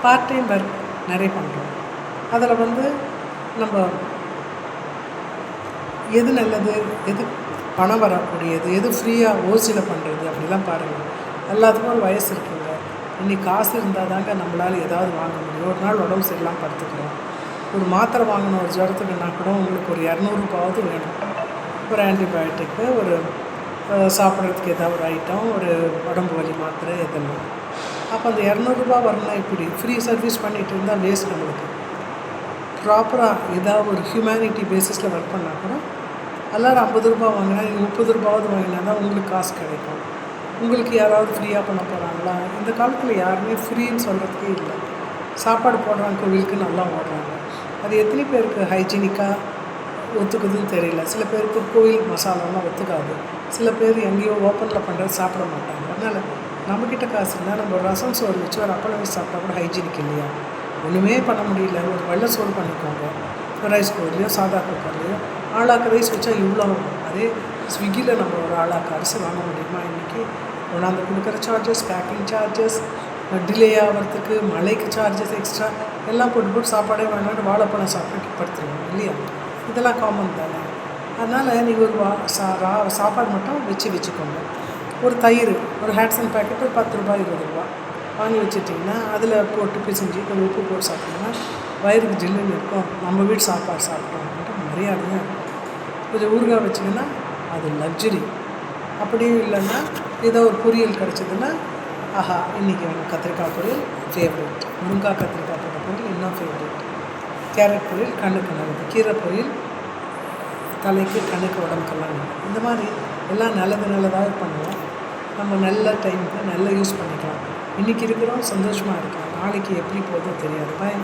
Part time work நிறைய பண்ணுறோம். அதில் வந்து நம்ம எது நல்லது, எது பணம் வரக்கூடியது, எது ஃப்ரீயாக ஓசியில் பண்ணுறது அப்படிலாம் பாருங்கள். எல்லாத்துக்கும் ஒரு வயசு இருக்குங்க. இன்றைக்கி காசு இருந்தால் தாங்க நம்மளால் ஏதாவது வாங்க முடியும். ஒரு நாள் உடம்பு சரியில்லாமல் படுத்துக்கிறோம். ஒரு மாத்திரை வாங்கணும் ஒரு ஜுரத்துக்குன்னா கூட உங்களுக்கு ஒரு 200 வேணும். ஒரு ஆன்டிபயோட்டிக்கு, ஒரு சாப்பிட்றதுக்கு ஏதாவது ஒரு ஐட்டம், ஒரு உடம்பு வலி மாத்திரை எதெல்லாம். அப்போ அந்த 200 வரணும்னா இப்படி ஃப்ரீ சர்வீஸ் பண்ணிகிட்டு இருந்தால் வேஸ்ட் நம்மளுக்கு. ப்ராப்பராக ஏதாவது ஒரு ஹியூமனிட்டி பேசிஸில் ஒர்க் பண்ணால் கூட எல்லோரும் 50 வாங்கினா நீங்கள் 30 வாங்கினா தான் உங்களுக்கு காசு கிடைக்கும். உங்களுக்கு யாராவது ஃப்ரீயாக பண்ண போகிறாங்களா? இந்த காலத்தில் யாருமே ஃப்ரீன்னு சொல்கிறதுக்கே இல்லை. சாப்பாடு போடுறாங்க, கோவிலுக்கு நல்லா ஓடுறாங்க. அது எத்தனை பேருக்கு ஹைஜீனிக்காக ஒத்துக்குதுன்னு தெரியல. சில பேருக்கு கோவில் மசாலாலாம் ஒத்துக்காது. சில பேர் எங்கேயோ ஓப்பனில் பண்ணுறது சாப்பிட மாட்டாங்க. அதனால் நம்மக்கிட்ட காசு இருந்தால் நம்ம ரசம் சோறு வச்சு ஒரு அப்பளம் வச்சு சாப்பிட்டா கூட ஹைஜீனிக் இல்லையா? ஒன்றுமே பண்ண முடியல, ஒரு வெள்ளை சோறு பண்ணிக்கோங்க. ரைஸ் குக்கர்லையோ சாதா குக்கர்லையோ ஆளாக்கு ரைஸ் வச்சா இவ்வளோ ஆகும். அதே ஸ்விக்கியில் நம்ம ஒரு ஆளாக்கு அரிசி வாங்க முடியுமா? இன்றைக்கி கொண்டாந்து கொடுக்குற சார்ஜஸ், பேக்கிங் சார்ஜஸ், டிலே ஆகிறதுக்கு, மழைக்கு சார்ஜஸ் எக்ஸ்ட்ரா எல்லாம் போட்டு சாப்பாடே வேணான்னு வாழைப்பழம் சாப்பிட்டு படுத்துருவோம் இல்லையா? இதெல்லாம் காமன் தானே. அதனால் நீங்கள் ஒரு சாப்பாடு மட்டும் வச்சுக்கோங்க. ஒரு தயிர், ஒரு ஹேட்ஸன் பேக்கெட் ஒரு 10 ரூபா 20 ரூபா வாங்கி வச்சுட்டிங்கன்னா அதில் போட்டு பிசைஞ்சு கொஞ்சம் உப்பு போட்டு சாப்பிட்டிங்கன்னா வயிறுக்கு ஜில்லுன்னு இருக்கும். நம்ம வீட்டு சாப்பாடு சாப்பிட்டோம்ட்டு மரியாதையாக இருக்கும். கொஞ்சம் ஊறுகாய் வச்சிங்கன்னா அது லக்ஸுரி. அப்படியும் இல்லைன்னா ஏதோ ஒரு பொரியல் கிடச்சிதுன்னா ஆஹா இன்றைக்கி எனக்கு கத்திரிக்காய் பொரியல் ஃபேவரட், முருங்காய் கத்திரிக்காய் போட்ட பொரியல் இன்னும் ஃபேவரட், கேரட் பொரியல் கண்ணுக்கு நல்லது, கீரை பொரியல் தலைக்கு கண்ணுக்கு உடம்புக்கெல்லாம் நல்லது. இந்த மாதிரி எல்லாம் நல்லதாக பண்ணுவோம். நம்ம நல்ல டைமுக்கு நல்லா யூஸ் பண்ணிக்கலாம். இன்றைக்கி இருக்கிறோம், சந்தோஷமாக இருக்கலாம். நாளைக்கு எப்படி போகுதோ தெரியாது. பாய்.